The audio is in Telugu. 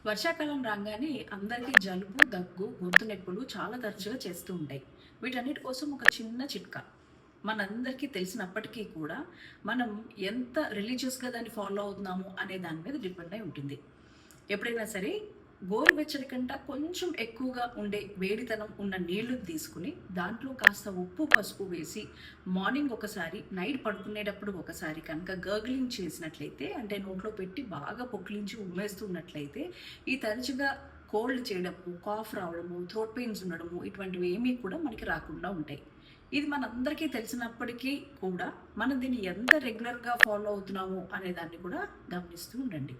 వర్షాకాలం రాగానే అందరికీ జలుబు, దగ్గు, గొంతు నొప్పులు చాలా తరచుగా చేస్తూ ఉంటాయి. వీటన్నిటి కోసం ఒక చిన్న చిట్కా. మనందరికీ తెలిసినప్పటికీ కూడా మనం ఎంత రిలీజియస్‌గా దాన్ని ఫాలో అవుతున్నాము అనే దాని మీద డిపెండ్ అయి ఉంటుంది. ఎప్పుడైనా సరే గోరువెచ్చని కంట కొంచెం ఎక్కువగా ఉండే వేడితనం ఉన్న నీళ్లు తీసుకుని దాంట్లో కాస్త ఉప్పు, పసుపు వేసి మార్నింగ్ ఒకసారి, నైట్ పడుకునేటప్పుడు ఒకసారి కనుక గర్గ్లింగ్ చేసినట్లయితే, అంటే నోట్లో పెట్టి బాగా పొక్కిలించి ఉమ్మేస్తున్నట్లయితే ఈ తరచుగా కోల్డ్ చేయడము, కాఫ్ రావడము, థ్రోట్ పెయిన్స్ ఉండడము ఇటువంటివి ఏమీ కూడా మనకి రాకుండా ఉంటాయి. ఇది మనందరికీ తెలిసినప్పటికీ కూడా మనం దీన్ని ఎంత రెగ్యులర్‌గా ఫాలో అవుతున్నాము అనే దాన్ని కూడా గమనిస్తూ ఉండండి.